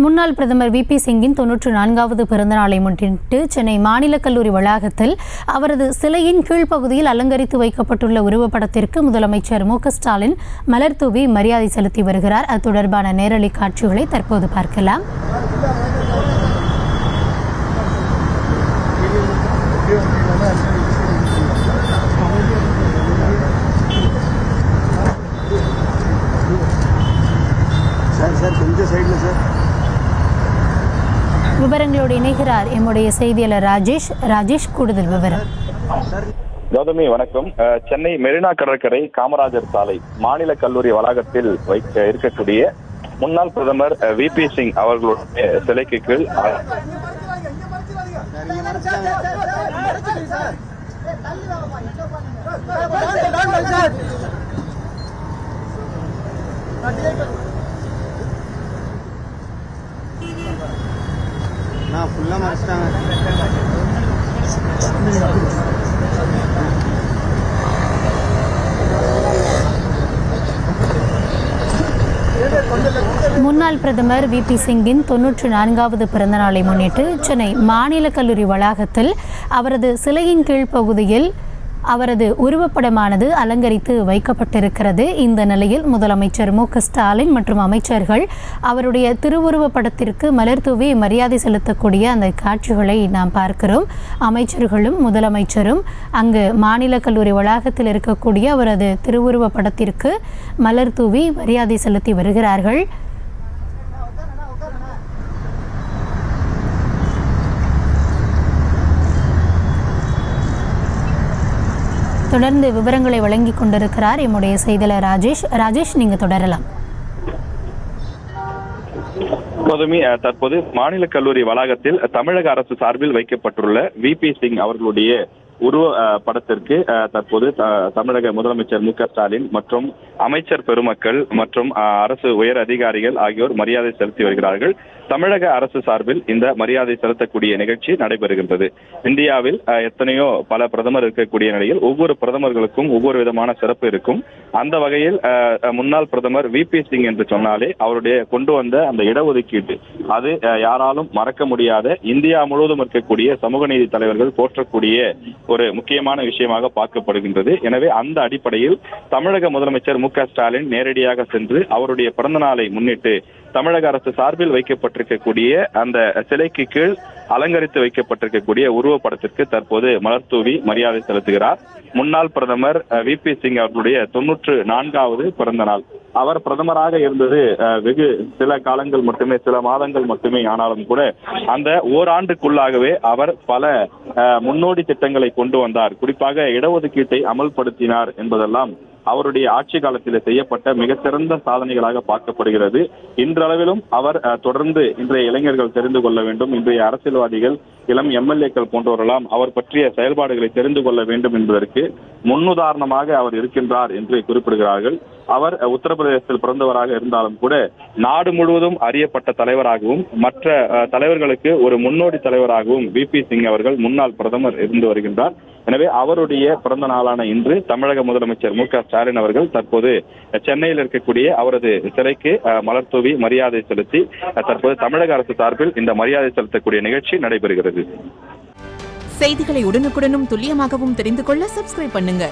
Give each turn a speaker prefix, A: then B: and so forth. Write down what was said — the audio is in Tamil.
A: முன்னாள் பிரதமர் VP சிங்கின் 94வது பிறந்தநாளை முன்னிட்டு சென்னை மாநில கல்லூரி வளாகத்தில் அவரது சிலையின் கீழ்ப்பகுதியில் அலங்கரித்து வைக்கப்பட்டுள்ள உருவப்படத்திற்கு முதலமைச்சர் MK ஸ்டாலின் மலர் தூவி மரியாதை செலுத்தி வருகிறார். அது தொடர்பான நேரலை காட்சிகளை தற்போது பார்க்கலாம். விவரங்களோடு இணைகிறார் எம்முடைய செய்தியாளர் ராஜேஷ். கூடுதல் விவரம்.
B: கௌதமி வணக்கம். சென்னை மெரினா கடற்கரை காமராஜர் சாலை மாநில கல்லூரி வளாகத்தில் இருக்கக்கூடிய முன்னாள் பிரதமர் VP சிங் அவர்களுடைய சிலைக்கு கீழ்
A: முன்னாள் பிரதமர் VP சிங்கின் 94வது பிறந்தநாளை முன்னிட்டு சென்னை மாநில கல்லூரி வளாகத்தில் அவரது சிலையின் கீழ்ப்பகுதியில் அவரது உருவப்படமானது அலங்கரித்து வைக்கப்பட்டிருக்கிறது. இந்த நிலையில் முதலமைச்சர் MK ஸ்டாலின் மற்றும் அமைச்சர்கள் அவருடைய திருவுருவப்படத்திற்கு மலர் தூவி மரியாதை செலுத்தக்கூடிய அந்த காட்சிகளை நாம் பார்க்கிறோம். அமைச்சர்களும் முதலமைச்சரும் அங்கு மாநில கல்லூரி வளாகத்தில் இருக்கக்கூடிய அவரது திருவுருவப்படத்திற்கு மலர் தூவி மரியாதை செலுத்தி வருகிறார்கள். தொடர்ந்து விவரங்களை வழங்கிக் கொண்டிருக்கிறார் எம்முடைய செய்தியாளர் ராஜேஷ், நீங்க தொடரலாம்.
B: தற்போது மாநில கல்லூரி வளாகத்தில் தமிழக அரசு சார்பில் வைக்கப்பட்டுள்ள VP சிங் அவர்களுடைய உருவ படத்திற்கு தற்போது தமிழக முதலமைச்சர் MK ஸ்டாலின் மற்றும் அமைச்சர் பெருமக்கள் மற்றும் அரசு உயர் அதிகாரிகள் ஆகியோர் மரியாதை செலுத்தி வருகிறார்கள். தமிழக அரசு சார்பில் இந்த மரியாதை செலுத்தக்கூடிய நிகழ்ச்சி நடைபெறுகின்றது. இந்தியாவில் எத்தனையோ பல பிரதமர் இருக்கக்கூடிய நிலையில் ஒவ்வொரு பிரதமர்களுக்கும் ஒவ்வொரு விதமான சிறப்பு இருக்கும். அந்த வகையில் முன்னாள் பிரதமர் VP சிங் என்று சொன்னாலே அவருடைய கொண்டு வந்த அந்த இடஒதுக்கீடு அது யாராலும் மறக்க முடியாத, இந்தியா முழுவதும் இருக்கக்கூடிய சமூக நீதி தலைவர்கள் போற்றக்கூடிய ஒரு முக்கியமான விஷயமாக பார்க்கப்படுகின்றது. எனவே அந்த அடிப்படையில் தமிழக முதலமைச்சர் MK ஸ்டாலின் நேரடியாக சென்று அவருடைய பிறந்த நாளை முன்னிட்டு தமிழக அரசு சார்பில் வைக்கப்பட்டிருக்கக்கூடிய அந்த சிலைக்கு கீழ் அலங்கரித்து வைக்கப்பட்டிருக்கக்கூடிய உருவப்படத்திற்கு தற்போது மலர் தூவி மரியாதை செலுத்துகிறார். முன்னாள் பிரதமர் VP சிங் அவர்களுடைய 94வது பிறந்த நாள். அவர் பிரதமராக இருந்தது வெகு சில காலங்கள் மட்டுமே, சில மாதங்கள் மட்டுமே. ஆனாலும் கூட அந்த ஓராண்டுக்குள்ளாகவே அவர் பல முன்னோடி திட்டங்களை கொண்டு வந்தார். குறிப்பாக இடஒதுக்கீட்டை அமல்படுத்தினார் என்பதெல்லாம் அவருடைய ஆட்சி காலத்தில் செய்யப்பட்ட மிக சிறந்த சாதனைகளாக பார்க்கப்படுகிறது. இன்றளவிலும் அவர் தொடர்ந்து இன்றைய இளைஞர்கள் தெரிந்து கொள்ள வேண்டும், இன்றைய அரசியல்வாதிகள், இளம் MLAக்கள் போன்றவரெல்லாம் அவர் பற்றிய செயல்பாடுகளை தெரிந்து கொள்ள வேண்டும் என்பதற்கு முன்னுதாரணமாக அவர் இருக்கின்றார் என்று குறிப்பிடுகிறார்கள். அவர் உத்தரப்பிரதேசத்தில் பிறந்தவராக இருந்தாலும் கூட நாடு முழுவதும் அறியப்பட்ட தலைவராகவும் மற்ற தலைவர்களுக்கு ஒரு முன்னோடி தலைவராகவும் VP சிங் அவர்கள் முன்னாள் பிரதமர் இருந்து வருகின்றார். எனவே அவருடைய பிறந்த நாளான இன்று தமிழக முதலமைச்சர் MK ஸ்டாலின் அவர்கள் தற்போது சென்னையில் இருக்கக்கூடிய அவரது சிலைக்கு மலர் தூவி மரியாதை செலுத்தி தற்போது தமிழக அரசு சார்பில் இந்த மரியாதை செலுத்தக்கூடிய நிகழ்ச்சி நடைபெறுகிறது.
C: செய்திகளை உடனுக்குடனும் துல்லியமாகவும் தெரிந்து கொள்ள சப்ஸ்கிரைப் பண்ணுங்க.